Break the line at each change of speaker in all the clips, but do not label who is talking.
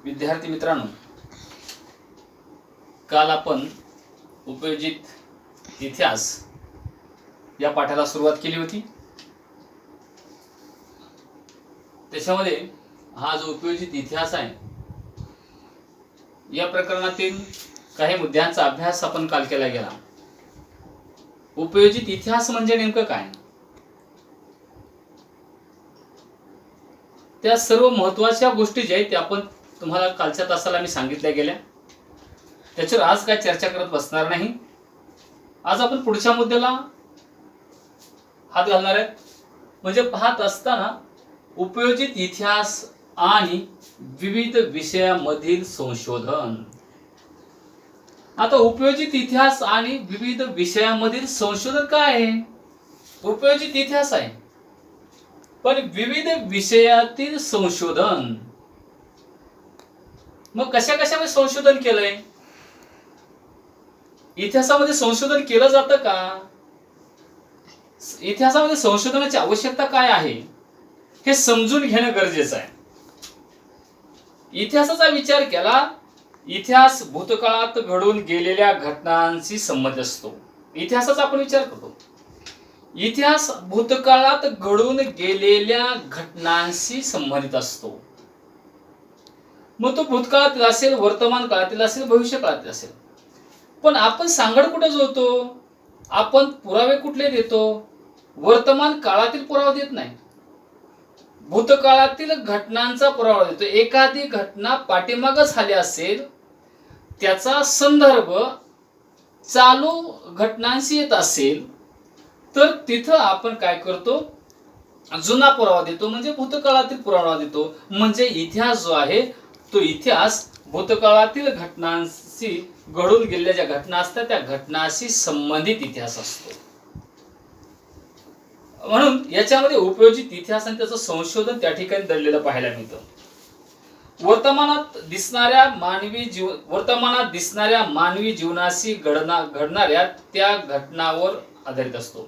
विद्यार्थी मित्रांनो, काल आपण उपयोजित इतिहास या पाठाला सुरुवात केली होती. त्याच्यामध्ये हा जो उपयोजित इतिहास आहे या प्रकरणातील काही मुद्द्यांचा अभ्यास आपण काल केला गेला. उपयोजित इतिहास म्हणजे नेमकं काय, त्या सर्व महत्त्वाच्या गोष्टी ज्या आहेत त्या आपण तुम्हाला कालच्या तासाला मी सांगितल्या गेल्या. त्याच्यावर आज काय चर्चा करत बसणार नाही. आज आपण पुढच्या मुद्द्याला हात घालणार आहे. म्हणजे पाहत असताना उपयोजित इतिहास आणि विविध विषयामधील संशोधन. आता उपयोजित इतिहास आणि विविध विषयामधील संशोधन काय आहे? उपयोजित इतिहास आहे, पण विविध विषयातील संशोधन. मग कशा कशामध्ये संशोधन केलंय? इतिहासामध्ये संशोधन केलं जातं का? इतिहासामध्ये संशोधनाची आवश्यकता काय आहे हे समजून घेणं गरजेचं आहे. इतिहासाचा विचार केला, इतिहास भूतकाळात घडून गेलेल्या घटनांशी संबंधित असतो. इतिहासाचा आपण विचार करतो, इतिहास भूतकाळात घडून गेलेल्या घटनांशी संबंधित असतो. मग तो भूतकाळातील असेल, वर्तमान काळातील असेल, भविष्य काळातील असेल. पण आपण सांगड कुठे जोडतो? आपण पुरावे कुठले देतो? वर्तमान काळातील पुरावा देत नाही, भूतकाळातील घटनांचा पुरावा देतो. एखादी घटना पाठीमागे झाली असेल, त्याचा संदर्भ चालू घटनांशी येत असेल, तर तिथं आपण काय करतो? जुना पुरावा देतो, म्हणजे भूतकाळातील पुरावा देतो. म्हणजे इतिहास जो आहे तो इतिहास भूतकाळातील घटनांशी घडून गेलेल्या ज्या घटना असतात त्या घटनाशी संबंधित इतिहास असतो. म्हणून याच्यामध्ये उपयोजित इतिहास आणि त्याचं संशोधन त्या ठिकाणी दडलेलं पाहायला मिळतं. वर्तमानात दिसणाऱ्या मानवी जीवनाशी घडणाऱ्या त्या घटनावर आधारित असतो.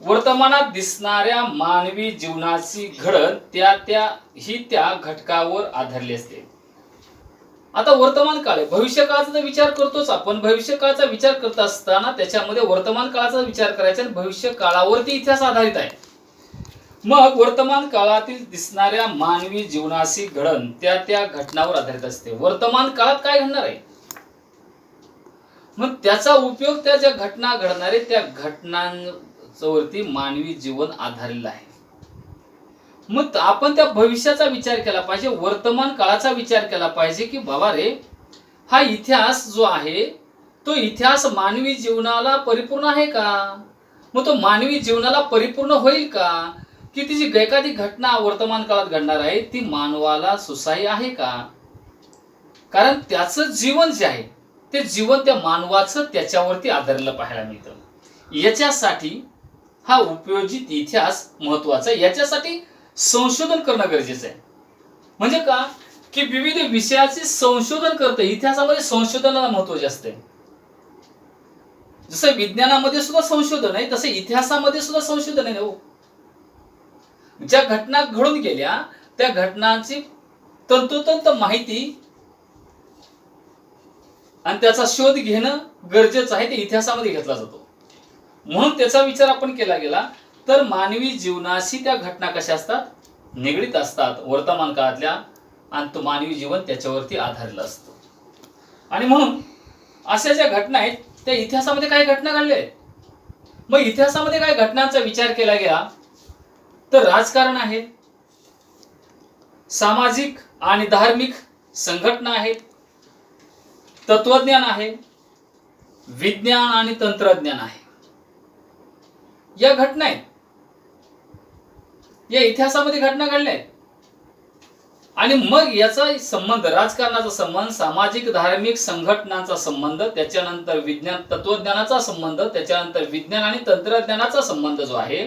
वर्तमानात दिसणाऱ्या मानवी जीवनाची घडण त्या घटकावर आधारली असते. आता वर्तमान काळ आहे, भविष्य काळाचा विचार करतोच आपण. भविष्य काळाचा विचार करत असताना त्याच्यामध्ये वर्तमान काळाचा विचार करायचा आणि भविष्य काळावरती इतिहास आधारित आहे. मग वर्तमान काळातील दिसणाऱ्या मानवी जीवनाची घडण त्या घटनावर आधारित असते. वर्तमान काळात काय घडणार आहे, मग त्याचा उपयोग त्या ज्या घटना घडणार आहे त्या घटनांवरती मानवी जीवन आधारलेलं आहे. मग आपण त्या भविष्याचा विचार केला पाहिजे, वर्तमान काळाचा विचार केला पाहिजे की बाबा रे, हा इतिहास जो आहे तो इतिहास मानवी जीवनाला परिपूर्ण आहे का? मग तो मानवी जीवनाला परिपूर्ण होईल का? की ती जी एखादी घटना वर्तमान काळात घडणार आहे ती मानवाला सुसह्य आहे का? कारण त्याचं जीवन जे आहे ते जीवन त्या मानवाचं त्याच्यावरती आधारलेलं पाहायला मिळतं. याच्यासाठी हा उपयोजित इतिहास महत्वाचा आहे. याच्यासाठी संशोधन करणं गरजेचं आहे. म्हणजे का, की विविध विषयाचे संशोधन करतं. इतिहासामध्ये संशोधनाला महत्त्व जास्त आहे. जसं विज्ञानामध्ये सुद्धा संशोधन आहे तसं इतिहासामध्ये सुद्धा संशोधन आहे. हो, ज्या घटना घडून गेल्या त्या घटनांची तंतोतंत माहिती आणि त्याचा शोध घेणं गरजेचं आहे. ते इतिहासामध्ये घेतला जातो. म्हणून त्याचा विचार आपण केला गेला तर मानवी जीवनाशी त्या घटना कशा असतात, निगडीत असतात वर्तमान काळातल्या, आणि तो मानवी जीवन त्याच्यावरती आधारलेलं असतं. आणि म्हणून अशा ज्या घटना आहेत त्या इतिहासामध्ये काही घटना घडल्या आहेत. मग इतिहासामध्ये काही घटनांचा विचार केला गेला तर राजकारण आहे, सामाजिक आणि धार्मिक संघटना आहेत, तत्वज्ञान आहे, विज्ञान आणि तंत्रज्ञान आहे. या घटना आहेत, या इतिहासामध्ये घटना घडल्या आहेत. आणि मग याचा संबंध, राजकारणाचा संबंध, सामाजिक धार्मिक संघटनांचा संबंध, त्याच्यानंतर विज्ञान तत्वज्ञानाचा संबंध, त्याच्यानंतर विज्ञान आणि तंत्रज्ञानाचा संबंध जो आहे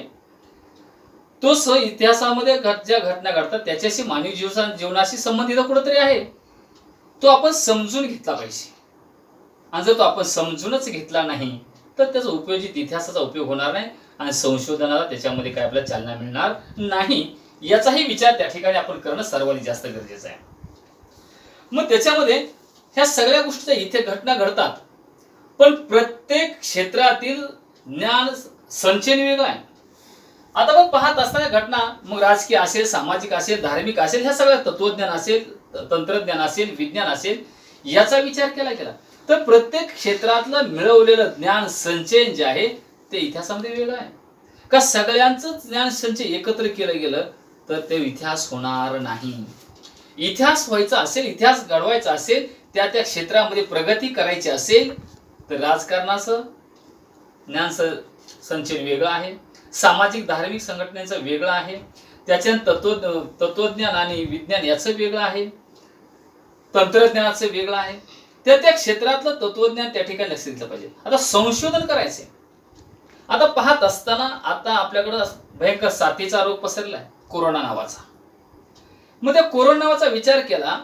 तो इतिहासामध्ये ज्या घटना घडतात त्याच्याशी मानवी जीवनाशी संबंधित कुठेतरी आहे. तो आपण समजून घेतला पाहिजे. आणि जर तो आपण समजूनच घेतला नाही तर त्याचा उपयोजित इतिहासाचा उपयोग होणार नाही आणि संशोधनाला त्याच्यामध्ये काय आपल्याला चालना मिळणार नाही. याचाही विचार त्या ठिकाणी आपण करणं सर्वात जास्त गरजेचं आहे. मग त्याच्यामध्ये ह्या सगळ्या गोष्टीच्या इथे घटना घडतात, पण प्रत्येक क्षेत्रातील ज्ञान संचयन वेगळं आहे. आता मग पाहत असताना घटना मग राजकीय असेल, सामाजिक असेल, धार्मिक असेल, ह्या सगळ्या तत्वज्ञान असेल, तंत्रज्ञान असेल, विज्ञान असेल, याचा विचार केला गेला तर प्रत्येक क्षेत्रातलं मिळवलेलं ज्ञान संचयन जे आहे ते इतिहासामध्ये वेगळं आहे. का सगळ्यांचं ज्ञान संचय एकत्र केलं गेलं तर ते इतिहास होणार नाही. इतिहास व्हायचा असेल, इतिहास घडवायचा असेल, त्या त्या क्षेत्रामध्ये प्रगती करायची असेल तर राजकारणाचं ज्ञान संचयन वेगळं आहे, सामाजिक धार्मिक संघटनेचं वेगळं आहे, त्याच्यानंतर तत्वज्ञान आणि विज्ञान याचं वेगळं आहे, तंत्रज्ञानाचं वेगळं आहे. त्या त्या क्षेत्रातलं तत्वज्ञान त्या ठिकाणी लक्ष दिलं पाहिजे. आता संशोधन करायचंय. आता पाहत असताना आता आपल्याकडं भयंकर साथीचा रोग पसरलाय, कोरोना नावाचा. मग त्या कोरोना नावाचा विचार केला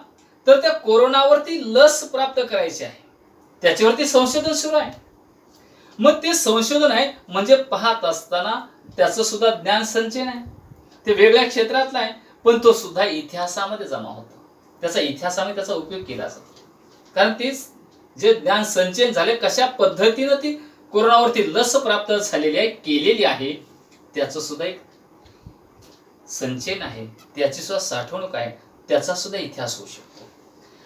तर त्या कोरोनावरती लस प्राप्त करायची आहे, त्याच्यावरती संशोधन सुरू आहे. मग ते संशोधन आहे म्हणजे पाहत असताना त्याचं सुद्धा ज्ञान संचयन आहे, ते वेगळ्या क्षेत्रातलं आहे, पण तो सुद्धा इतिहासामध्ये जमा होतो, त्याचा इतिहासामध्ये त्याचा उपयोग केला जातो. कारण ते जे ज्ञान संचयन झाले, कशा पद्धतीनं ती कोरोनावरती लस प्राप्त झालेली आहे, केलेली आहे, त्याचं सुद्धा एक संचयन आहे, त्याची सुद्धा साठवणूक आहे, त्याचा सुद्धा इतिहास होऊ शकतो.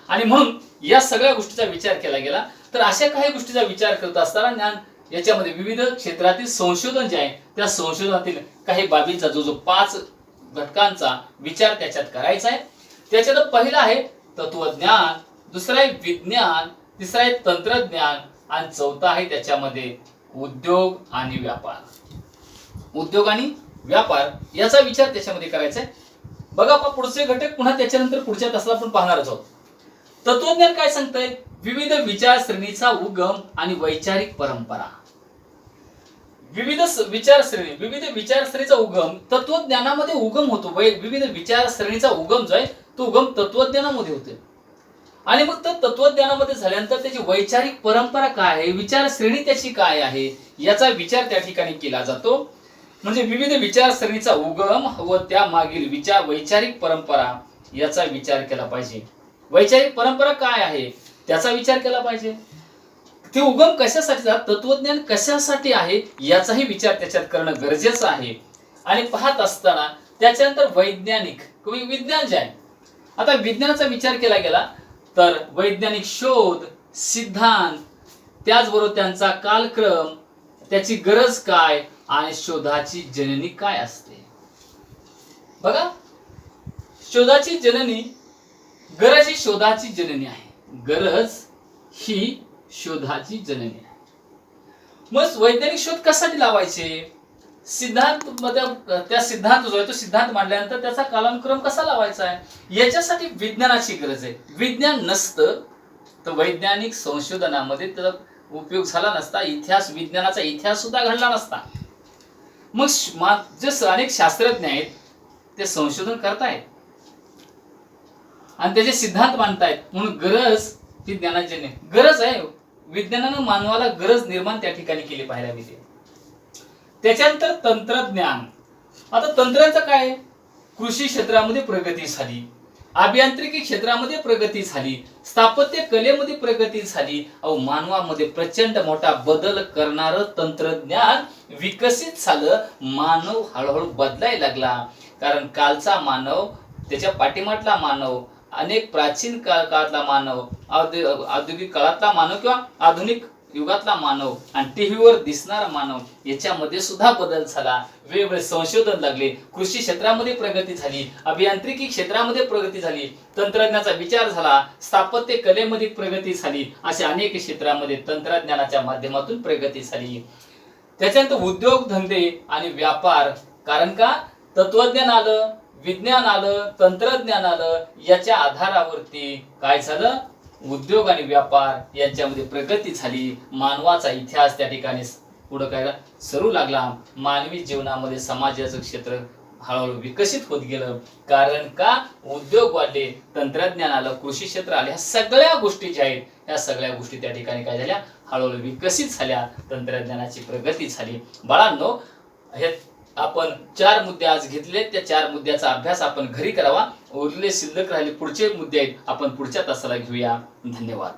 आणि म्हणून या सगळ्या गोष्टीचा विचार केला गेला तर अशा काही गोष्टीचा विचार करत असताना ज्ञान याच्यामध्ये विविध क्षेत्रातील संशोधन जे आहे त्या संशोधनातील काही बाबींचा जो 5 घटकांचा विचार त्याच्यात करायचा आहे. त्याच्यात पहिला आहे तत्वज्ञान, दुसरा आहे विज्ञान, तिसरा आहे तंत्रज्ञान आणि चौथा आहे त्याच्यामध्ये उद्योग आणि व्यापार. उद्योग आणि व्यापार याचा विचार त्याच्यामध्ये करायचा आहे. बघा पुढचे घटक पुन्हा त्याच्यानंतर पुढच्या तासाला आपण पाहणारच आहोत. तत्वज्ञान काय सांगतंय? विविध विचारश्रेणीचा उगम आणि वैचारिक परंपरा. विविध विचारश्रेणीचा उगम तत्वज्ञानामध्ये उगम होतो. विविध विचारश्रेणीचा उगम जो आहे तो उगम तत्वज्ञानामध्ये होतो. आणि मग तत्वज्ञानामध्ये झाल्यानंतर त्याची वैचारिक परंपरा काय आहे, विचारश्रेणी त्याची काय आहे, याचा विचार त्या ठिकाणी केला जातो. म्हणजे विविध विचारश्रेणीचा उगम व त्या मागील वैचारिक परंपरा याचा विचार केला पाहिजे. वैचारिक परंपरा काय आहे त्याचा विचार केला पाहिजे. ते उगम कशासाठी, तत्वज्ञान कशासाठी आहे याचाही विचार त्याच्यात करणं गरजेचं आहे. आणि पाहत असताना त्याच्यानंतर वैज्ञानिक विज्ञान जे आहे, आता विज्ञानाचा विचार केला गेला तर वैज्ञानिक शोध, सिद्धांत, त्याचबरोबर त्यांचा कालक्रम, त्याची गरज काय आणि शोधाची जननी काय असते. बघा, शोधाची जननी, गरज ही शोधाची जननी आहे. गरज ही शोधाची जननी आहे. मग वैज्ञानिक शोध कशासाठी लावायचे? सिद्धांत मध्ये त्या सिद्धांत जो आहे तो सिद्धांत मांडल्यानंतर त्याचा कालानुक्रम कसा लावायचा आहे याच्यासाठी विज्ञानाची गरज आहे. विज्ञान नसतं तर वैज्ञानिक संशोधनामध्ये त्याचा उपयोग झाला नसता, विज्ञानाचा इतिहास सुद्धा घडला नसता. मग जे अनेक शास्त्रज्ञ आहेत ते संशोधन करतायत आणि त्याचे सिद्धांत मांडतायत, म्हणून गरज ही ज्ञानाची गरज आहे. विज्ञानानं मानवाला गरज निर्माण त्या ठिकाणी केली पाहायला मिळते. त्याच्यानंतर तंत्रज्ञान. आता तंत्रज्ञानाचं काय? कृषी क्षेत्रामध्ये प्रगती झाली, अभियांत्रिकी क्षेत्रामध्ये प्रगती झाली, स्थापत्य कलेमध्ये प्रगती झाली. मानवामध्ये प्रचंड मोठा बदल करणारं तंत्रज्ञान विकसित झालं. मानव हळूहळू बदलायला लागला. कारण कालचा मानव, त्याच्या पाठीमागला मानव, अनेक प्राचीन काळातला मानव, औद्योगिक काळातला मानव किंवा आधुनिक युगातला मानव आणि टीव्हीवर दिसणारा मानव याच्यामध्ये सुद्धा बदल झाला. वेगवेगळे संशोधन लागले, कृषी क्षेत्रामध्ये प्रगती झाली, अभियांत्रिकी क्षेत्रामध्ये प्रगती झाली, तंत्रज्ञानाचा विचार झाला, स्थापत्य कलेमध्ये प्रगती झाली. अशा अनेक क्षेत्रामध्ये तंत्रज्ञानाच्या माध्यमातून प्रगती झाली. त्याच्यानंतर उद्योग धंदे आणि व्यापार. कारण का? तत्वज्ञान आलं, विज्ञान आलं, तंत्रज्ञान आलं, याच्या आधारावरती काय झालं? उद्योग आणि व्यापार यांच्यामध्ये प्रगती झाली. मानवाचा इतिहास त्या ठिकाणी पुढे काय सरू लागला. मानवी जीवनामध्ये समाजाचं क्षेत्र हळूहळू विकसित होत गेलं. कारण का? उद्योग वाढले, तंत्रज्ञान आलं, कृषी क्षेत्र आले. ह्या सगळ्या गोष्टी ज्या आहेत ह्या सगळ्या गोष्टी त्या ठिकाणी काय झाल्या? हळूहळू विकसित झाल्या. तंत्रज्ञानाची प्रगती झाली. बाळांनो, हे आपण 4 मुद्दे आज घेतले, त्या 4 मुद्द्याचा अभ्यास आपण घरी करावा. उरलेले शिल्लक राहिले पुढचे मुद्दे आहेत, आपण पुढच्या तासाला घेऊया. धन्यवाद.